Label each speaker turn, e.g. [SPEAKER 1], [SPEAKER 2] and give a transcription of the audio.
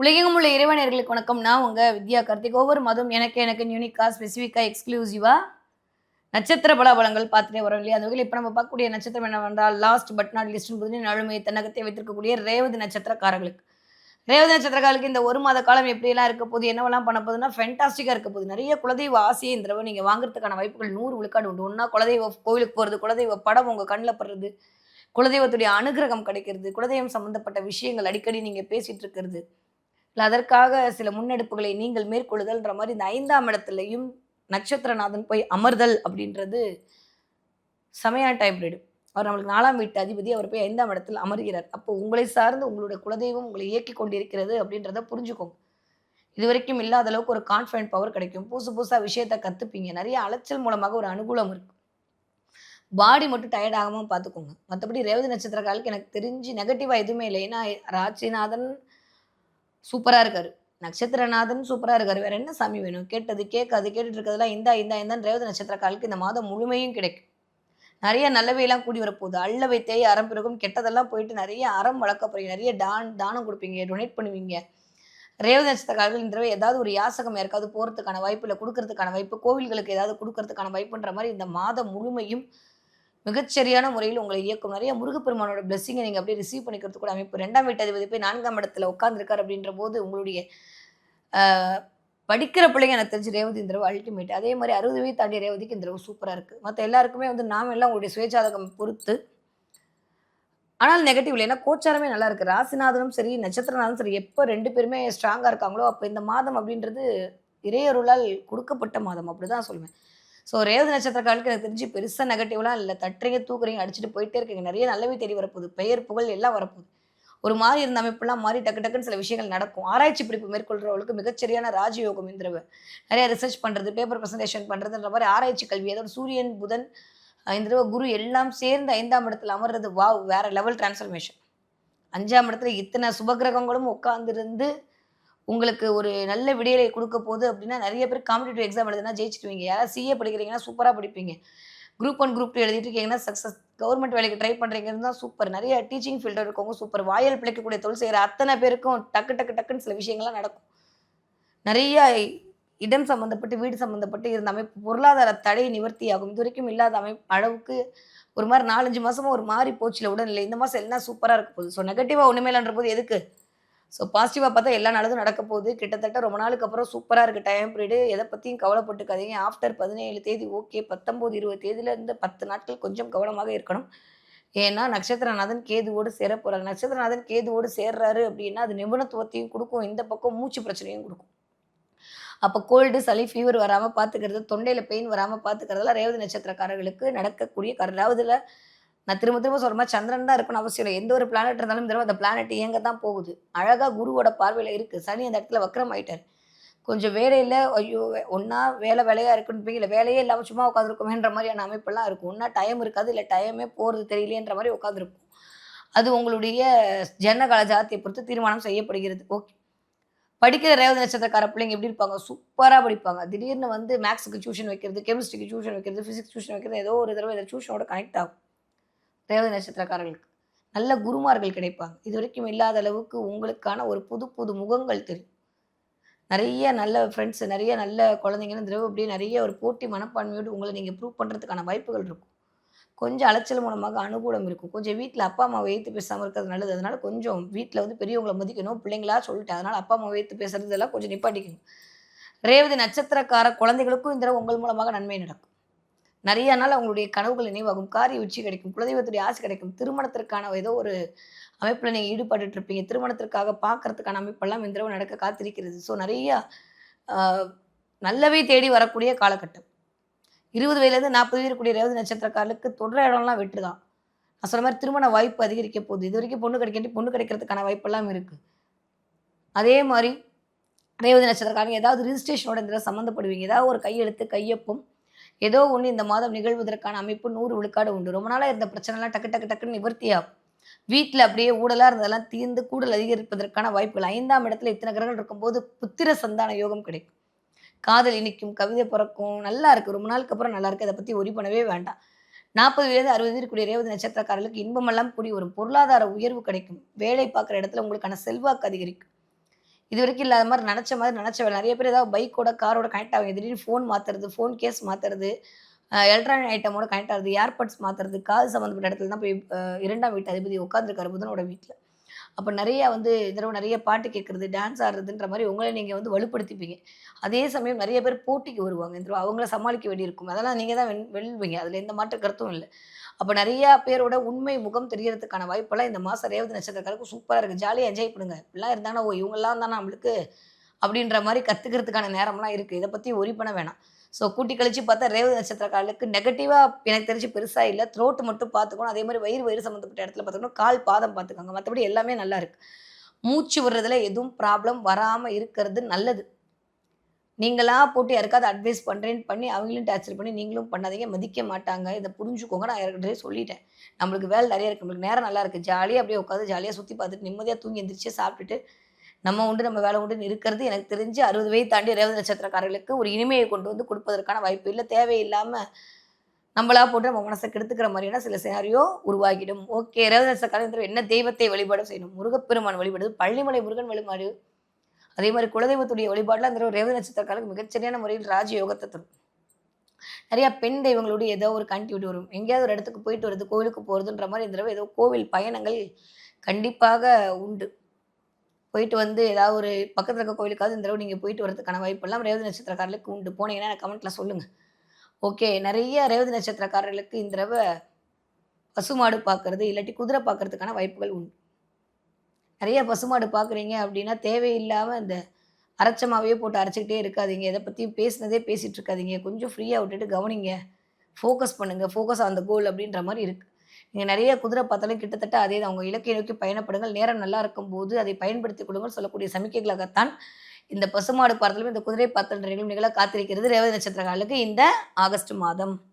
[SPEAKER 1] உலகெங்கும் உள்ள இறைவனர்களுக்கு வணக்கம். நான் உங்க வித்யா கார்த்திக். ஒவ்வொரு மாதம் எனக்கு யூனிக்கா, ஸ்பெசிஃபிக்கா, எக்ஸ்க்ளூசிவா நட்சத்திர பலாபலங்கள் பார்த்துட்டே வரோம் இல்லையா? அந்த வகையில இப்ப நம்ம பார்க்கக்கூடிய நட்சத்திரம் என்னவென்றால், லாஸ்ட் பட் நாட் லீஸ்ட் புதிய ஆளுமையை தன்னகத்தே வைத்திருக்கக்கூடிய ரேவதி நட்சத்திரக்காரர்களுக்கு. ரேவதி நட்சத்திரக்காரர்களுக்கு இந்த 1 மாத காலம் எப்படியெல்லாம் இருக்க போகுது, என்னவெல்லாம் பண்ண போகுதுன்னா, ஃபேன்டாஸ்டிக்கா இருக்க போகுது. நெறைய குலதெய்வ ஆசையை இந்த தடவ நீங்க வாங்குறதுக்கான வாய்ப்புகள் 100 விழுக்காடு உண்டு. ஒண்ணா குலதெய்வ கோவிலுக்கு போறது, குலதெய்வ படம் உங்க கண்ல படுறது, குலதெய்வத்துடைய அனுக்கிரகம் கிடைக்கிறது, குலதெய்வம் சம்பந்தப்பட்ட விஷயங்கள் அடிக்கடி நீங்க பேசிட்டு இருக்கிறது. இல்ல அதற்காக சில முன்னெடுப்புகளை நீங்கள் மேற்கொள்ளுதல்ன்ற மாரி இந்த 5ஆம் இடத்திலயும் நட்சத்திரநாதன் போய் அமர்தல் அப்படின்றது செமையான டைம் பீரியடு. அவர் நம்மளுக்கு 4ஆம் வீட்டு அதிபதி. அவர் போய் 5ஆம் இடத்தில் அமர்கிறார். அப்போ உங்களை சார்ந்து உங்களுடைய குலதெய்வம் உங்களை இயக்கிக் கொண்டிருக்கிறது அப்படின்றத புரிஞ்சுக்கோங்க. இதுவரைக்கும் இல்லாத அளவுக்கு ஒரு கான்ஃபிடன்ட் பவர் கிடைக்கும். புதுசு புதுசா விஷயத்த கத்துப்பீங்க. நெறைய அலைச்சல் மூலமாக ஒரு அனுகூலம் இருக்கும். பாடி மட்டும் டயர்ட் ஆகாம பார்த்துக்கோங்க. மத்தபடி ரேவதி நட்சத்திரக்காரர்களுக்கு எனக்கு தெரிஞ்சு நெகட்டிவா எதுவுமே இல்ல. ஏன்னா ராசிநாதன் சூப்பரா இருக்காரு. நட்சத்திரநாதன் சூப்பரா இருக்காரு. வேற என்ன சாமி வேணும்? கேட்டது கேட்காது கேட்டுட்டு இருக்கிறதெல்லாம் இந்தான்னு ரேவதி நட்சத்திரக்காரர்களுக்கு இந்த மாதம் முழுமையும் கிடைக்கும். நெறைய நல்லவையெல்லாம் கூடி வரப்போகுது. "அள்ளவை தேய அறம் பெருகும்" கெட்டதெல்லாம் போயிட்டு நெறைய அறம் வளர்க்க போறீங்க. நெறைய தானம் குடுப்பீங்க. டொனேட் பண்ணுவீங்க. ரேவதி நட்சத்திரக்காரர்கள் இந்த தடவை ஏதாவது ஒரு யாசகம் யாருக்காவது போறதுக்கான வாய்ப்பு, இல்ல குடுக்கறதுக்கான வாய்ப்பு, கோவில்களுக்கு ஏதாவது குடுக்கறதுக்கான வாய்ப்புன்ற மாரி இந்த மாதம் முழுமையும் மிகச்சரியான முறையில் உங்களை இயக்கும். நெறைய முருகப்பெருமானோட பிளெஸ்ஸிங்க நீங்க அப்படியே ரிசீவ் பண்ணிக்கிறதுக்கு கூட அமைப்பு. 2ஆம் வீட்டு அதிபதி போய் 4ஆம் இடத்துல உட்கார்ந்திருக்காரு அப்படின்றபோது, உங்களுடைய அ படிக்கிற பிள்ளைங்க எனக்கு தெரிஞ்சு ரேவதி இந்த தடவ அல்டிமேட். அதே மாரி 60 வயது தாண்டிய ரேவதிக்கு இந்த தடவ சூப்பரா இருக்கு. மத்த எல்லாருக்குமே வந்து நாம எல்லாம் உங்களுடைய சுயஜாதகம் பொறுத்து. ஆனால் நெகட்டிவ் இல்ல. ஏன்னா கோச்சாரமே நல்லா இருக்கு. ராசிநாதனும் சரி, நட்சத்திரநாதனும் சரி, எப்ப 2 பேருமே ஸ்ட்ராங்கா இருக்காங்களோ, அப்ப இந்த மாதம் அப்படின்றது இறையருளால் குடுக்கப்பட்ட மாதம். அப்படிதான் சொல்லுவேன். ஸோ ரேவதி நட்சத்திரக்காரர்களுக்கு எனக்கு தெரிஞ்சு பெருசா நெகட்டிவ்லாம் இல்ல. தட்டுறீங்க, தூக்குறீங்க, அடிச்சுட்டு போயிட்டே இருக்கீங்க. நெறைய நல்லவை தேடி வரப்போகுது. பெயர், புகழ் எல்லாம் வரப்போகுது. ஒரு மாரி இருந்த அமைப்பெல்லாம் மாறி டக்கு டக்குன்னு சில விஷயங்கள் நடக்கும். ஆராய்ச்சி படிப்பு மேற்கொள்றவங்களுக்கு மிகச்சரியான ராஜயோகம் இந்த தடவ. நெறைய ரிசர்ச் பண்றது, பேப்பர் பிரசன்டேஷன் பண்றதுன்ற மாரி ஆராய்ச்சி கல்வி. அதாவது சூரியன், புதன், இந்த தடவ குரு எல்லாம் சேர்ந்து 5ஆம் இடத்துல அமர்றது வாவ்! வேற லெவல் டிரான்ஸ்ஃபர்மேஷன். 5ஆம் இடத்துல இத்தன சுபகிரகங்களும் உட்கார்ந்திருந்து உங்களுக்கு ஒரு நல்ல விடியலை குடுக்க போது அப்டின்னா, நெறைய பேர் காம்படிட்டிவ் எக்ஸாம் எழுதுனா ஜெயிச்சுடுவீங்க. யாராவது சிஏ படிக்கிறீங்கன்னா சூப்பரா படிப்பீங்க. குரூப் 1, குரூப் 2 எழுதிட்டு இருக்கீங்கன்னா சக்சஸ். கவர்மெண்ட் வேலைக்கு ட்ரை பண்றீங்கன்னா சூப்பர். நெறைய டீச்சிங் ஃபீல்ட்ல இருக்கவங்க சூப்பர். வாயால் பிழைக்கக்கூடிய தொழில் செய்ற அத்தன பேருக்கும் டக்குன்னு சில விஷயங்கள்லாம் நடக்கும். நெறைய இடம் சம்மந்தப்பட்டு, வீடு சம்மந்தப்பட்டு இருந்த அமைப்பு பொருளாதார தடை நிவர்த்தியாகும். இதுவரைக்கும் இல்லாத அளவுக்கு ஒரு மாரி 4, 5 மாசமா ஒரு மாறி போச்சுல்ல உடல்நிலை. இந்த மாசம் எல்லாம் சூப்பரா இருக்க போகுது. ஸோ நெகட்டிவா ஒண்ணுமே இல்லன்றபோது எதுக்கு? ஸோ பாசிட்டிவா பார்த்தா எல்லா நல்லதும் நடக்க போகுது. கிட்டத்தட்ட ரொம்ப நாளுக்கு அப்புறம் சூப்பரா இருக்கு டைம் பீரியடு. எத பத்தியும் கவலைப்பட்டுக்காதீங்க. ஆஃப்டர் 17 தேதி ஓகே. 19, 20 தேதியிலருந்து 10 நாட்கள் கொஞ்சம் கவனமாக இருக்கணும். ஏன்னா, நட்சத்திரநாதன் கேதுவோடு சேரப்போறாரு. நட்சத்திரநாதன் கேதுவோடு சேர்றாரு அப்டின்னா, அது நிபுணத்துவத்தையும் குடுக்கும். இந்த பக்கம் மூச்சு பிரச்சனையும் குடுக்கும். அப்ப கோல்டு, சளி, ஃபீவர் வராம பார்த்துக்கிறது, தொண்டையில பெயின் வராம பார்த்துக்கிறதெல்லாம் ரேவதி நட்சத்திரக்காரர்களுக்கு நடக்கக்கூடிய ரேவதில நான் திரும்ப திரும்ப சொல்ற மாரி சந்திரன் தான் இருக்கணும்னு அவசியம் இல்ல. எந்த ஒரு பிளானட் இருந்தாலும் இந்த தடவ அந்த பிளானட் இயங்க தான் போகுது. அழகா குருவோட பார்வையில இருக்கு. சனி அந்த இடத்துல வக்ரம் ஆயிட்டாரு. கொஞ்சம் வேலையில ஐயோ! ஒண்ணா வேலையா இருக்குன்றீங்க, இல்ல வேலையே இல்லாம சும்மா உட்காந்துருக்கோமேன்ற மாரியான அமைப்பெல்லாம் இருக்கும். ஒண்ணா டைம் இருக்காது, இல்ல டைமே போறது தெரியலையேன்ற மாரி உட்காந்துருப்போம். அது உங்களுடைய ஜனகால ஜாதகத்தை பொறுத்து தீர்மானம் செய்யப்படுகிறது. ஓகே. படிக்கிற ரேவதி நட்சத்திரக்கார பிள்ளைங்க எப்படி இருப்பாங்க? சூப்பரா படிப்பாங்க. திடீர்னு வந்து மேத்ஸ்க்கு டியூஷன் வைக்கிறது, கெமிஸ்ட்ரிக்கு டியூஷன் வைக்கிறது, பிசிக்ஸ் டியூஷன் வைக்கிறது, ஏதோ ஒரு தடவ இந்த டியூஷனோட கனெக்ட் ஆகும். ரேவதி நட்சத்திரக்காரர்களுக்கு. நல்ல குருமார்கள் கிடைப்பாங்க. இதுவரைக்கும் இல்லாத அளவுக்கு உங்களுக்கான ஒரு புது புது முகங்கள் தெரியும். நெறைய நல்ல ஃப்ரெண்ட்ஸ், நெறைய நல்ல குழந்தைங்கன்னு இந்த தடவ அப்படியே நெறைய ஒரு போட்டி மனப்பான்மையோடு உங்கள நீங்க ப்ரூவ் பண்றதுக்கான வாய்ப்புகள் இருக்கும். கொஞ்சம் அலைச்சல் மூலமாக அனுகூலம் இருக்கும். கொஞ்சம் வீட்ல அப்பா, அம்மாவ எதிர்த்து பேசாம இருக்கிறது நல்லது. அதனால கொஞ்சம் வீட்ல வந்து பெரியவங்கள மதிக்கணும். பிள்ளைங்களா சொல்லிட்டேன். அதனால அப்பா, அம்மாவ எதிர்த்து பேசுறது இதெல்லாம் கொஞ்சம் நிப்பாட்டிக்கங்க. ரேவதி நட்சத்திரக்கார குழந்தைகளுக்கும் இந்த தடவ உங்கள் மூலமாக நன்மை நடக்கும். நெறைய நாள் அவங்களுடைய கனவுகள் நினைவாகும். காரிய வெற்றி கிடைக்கும். குலதெய்வத்துடைய ஆசை கிடைக்கும். திருமணத்திற்கான ஏதோ ஒரு அமைப்புல நீங்க ஈடுபட்டுட்டு இருப்பீங்க. திருமணத்திற்காக பார்க்கறதுக்கான அமைப்பெல்லாம் இந்த தடவ நடக்க காத்திருக்கிறது. ஸோ நெறைய அ நல்லவை தேடி வரக்கூடிய காலகட்டம். 20 வயதிலேருந்து 40 வயது இருக்கக்கூடிய ரேவதி நட்சத்திரக்காரர்களுக்கு தொடுற இடம்லாம் வெற்றி தான். நான் சொன்ன மாரி திருமண வாய்ப்பு அதிகரிக்க போகுது. இதுவரைக்கும் பொண்ணு கிடைக்காட்டி பொண்ணு கிடைக்கிறதுக்கான வாய்ப்பெல்லாம் இருக்கு. அதே மாரி ரேவதி நட்சத்திரக்காரங்க ஏதாவது ரிஜிஸ்ட்ரேஷனோட இந்த தடவ சம்மந்தப்படுவீங்க. ஏதாவது ஒரு கையெழுத்து, கையொப்பம் ஏதோ ஒண்ணு இந்த மாதம் நிகழ்வதற்கான அமைப்பு 100 விழுக்காடு உண்டு. ரொம்ப நாளா இருந்த பிரச்சனைலாம் டக்குன்னு நிவர்த்தி ஆகும். வீட்ல அப்படியே ஊடலா இருந்ததெல்லாம் தீர்ந்து கூடல் அதிகரிப்பதற்கான வாய்ப்புகள். 5ஆம் இடத்துல இத்தன கிரகங்கள் இருக்கும்போது புத்திர சந்தான யோகம் கிடைக்கும். காதல் இனிக்கும், கவிதை பிறக்கும். நல்லா இருக்கு. ரொம்ப நாளுக்கு அப்புறம் நல்லா இருக்கு. அத பத்தி வொரி பண்ணவே வேண்டாம். 40 வயது 60 இருக்கக்கூடிய ரேவதி நட்சத்திரக்காரர்களுக்கு இன்பமெல்லாம் கூடி வரும். பொருளாதார உயர்வு கிடைக்கும். வேலை பார்க்குற இடத்துல உங்களுக்கான செல்வாக்கு அதிகரிக்கும். இதுவரைக்கும் இல்லாத மாரி நெனச்ச மாரி நெனச்ச வேலை. நெறைய பேர் ஏதாவது பைக்கோட, காரோட கனெக்ட் ஆவாங்க. திடீர்னு ஃபோன் மாத்துறது, ஃபோன் கேஸ் மாத்துறது, எலக்ட்ரானிக் ஐட்டமோட கனெக்ட் ஆகுறது, ஏர்பட்ஸ் மாத்துறது, காது சம்மந்தப்பட்ட இடத்துல தான் போய் 2ஆம் வீட்டு அதிபதி உட்காந்துருக்காரு புதனோட வீட்ல. அப்ப நெறைய வந்து இந்த தடவ நெறைய பாட்டு கேட்கறது, டான்ஸ் ஆடுறதுன்ற மாரி உங்கள நீங்க வந்து வலுப்படுத்திப்பீங்க. அதே சமயம் நெறைய பேர் போட்டிக்கு வருவாங்க. இந்த தடவ அவங்கள சமாளிக்க வேண்டியிருக்கும். அதெல்லாம் நீங்க தான் வெல்வீங்க. அதுல எந்த மாற்று கருத்தும் இல்ல. அப்ப நெறையா பேரோட உண்மை முகம் தெரியறதுக்கான வாய்ப்பெல்லாம் இந்த மாசம் ரேவதி நட்சத்திரக்காரருக்கு சூப்பரா இருக்கு. ஜாலியா என்ஜாய் பண்ணுங்க. இப்படிலாம் இருந்தாங்கன்னா, ஓ! இவங்கலாம் தானா நம்மளுக்கு அப்படின்ற மாரி கத்துக்கிறதுக்கான நேரம்லாம் இருக்கு. இத பத்தி வொரி பண்ண வேணாம். ஸோ கூட்டி கழிச்சு பார்த்தா ரேவதி நட்சத்திரக்காரர்களுக்கு நெகட்டிவா எனக்கு தெரிஞ்சு பெருசா இல்ல. த்ரோட் மட்டும் பார்த்துக்கணும். அதே மாரி வயிறு சம்மந்தப்பட்ட இடத்துல பார்த்துக்கணும். கால், பாதம் பார்த்துக்கோங்க. மத்தபடி எல்லாமே நல்லா இருக்கு. மூச்சு விடுறதுல எதுவும் ப்ராப்ளம் வராம இருக்கிறது நல்லது. நீங்களா போட்டு யாருக்காவது அட்வைஸ் பண்றேன்னு பண்ணி, அவங்களையும் டார்ச்சர் பண்ணி நீங்களும் பண்ணாதீங்க. மதிக்க மாட்டாங்க. இத புரிஞ்சுக்கோங்க. நான் ஏற்கனவே சொல்லிட்டேன். நம்மளுக்கு வேலை நெறைய இருக்கு. நம்மளுக்கு நேரம் நல்லா இருக்கு. ஜாலியா அப்படியே உட்காந்து ஜாலியா சுத்தி பார்த்துட்டு, நிம்மதியா தூங்கி எந்திரிச்சு சாப்பிட்டுட்டு, நம்ம உண்டு நம்ம வேலை உண்டுன்னு இருக்கிறது எனக்கு தெரிஞ்சு 60 வயது தாண்டி ரேவதி நட்சத்திரக்காரர்களுக்கு ஒரு இனிமையை கொண்டு வந்து குடுப்பதற்கான வாய்ப்பு இல்ல. தேவையில்லாம நம்மளா போட்டு நம்ம மனச கெடுத்துக்கிற மாரியான சில சினாரியோ உருவாகிடும். ஓகே. ரேவதி நட்சத்திரக்காரங்க என்ன தெய்வத்தை வழிபாடு செய்யணும்? முருகப்பெருமான் வழிபாடு, பழனிமலை முருகன் வழிபாடு, அதே மாரி குலதெய்வத்துடைய வழிபாடுல அந்த ரேவதி நட்சத்திரக்காரங்களுக்கு மிகச்சரியான முறையில் ராஜயோகத்த தரும். நெறைய பெண் தெய்வங்களுடைய ஏதோ ஒரு கனெக்டிவிட்டி வரும். எங்கேயாவது ஒரு இடத்துக்கு போயிட்டு வரது, கோவிலுக்கு போறதுன்ற மாரி இந்த தடவ ஏதோ கோவில் பயணங்கள் கண்டிப்பாக உண்டு. போயிட்டு வந்து ஏதாவது ஒரு பக்கத்துல இருக்க கோவிலுக்காவது இந்த தடவ நீங்க போயிட்டு வரதுக்கான வாய்ப்பெல்லாம் ரேவதி நட்சத்திரக்காரர்களுக்கு உண்டு. போனீங்கன்னா எனக்கு கமெண்ட்ல சொல்லுங்க. ஓகே. நெறைய ரேவதி நட்சத்திரக்காரர்களுக்கு இந்த தடவ பசுமாடு பார்க்கறது, இல்லாட்டி குதிரை பார்க்கறதுக்கான வாய்ப்புகள் உண்டு. நெறைய பசுமாடு பார்க்குறீங்க அப்டின்னா, தேவையில்லாம இந்த அரைச்ச மாவையே போட்டு அரைச்சுக்கிட்டே இருக்காதீங்க. எத பத்தியும் பேசினதே பேசிட்டு இருக்காதீங்க. கொஞ்சம் ஃப்ரீயா விட்டுட்டு கவனிங்க. ஃபோக்கஸ் பண்ணுங்க. ஃபோக்கஸ் ஆன் த கோல் அப்டின்ற மாரி இருக்கு. நீங்க நெறைய குதிரை பார்த்தாலும் கிட்டத்தட்ட அதே தான். உங்க இலக்கை நோக்கி பயணப்படுங்கள். நேரம் நல்லா இருக்கும்போது அதை பயன்படுத்திக் கொள்ளுங்கள் சொல்லக்கூடிய சமிக்கைகளாகத்தான் இந்த பசுமாடு பார்த்தலும், இந்த குதிரை பார்த்தல் நிகழ காத்திருக்கிறது ரேவதி நட்சத்திரக்காரர்களுக்கு இந்த ஆகஸ்ட் மாதம்.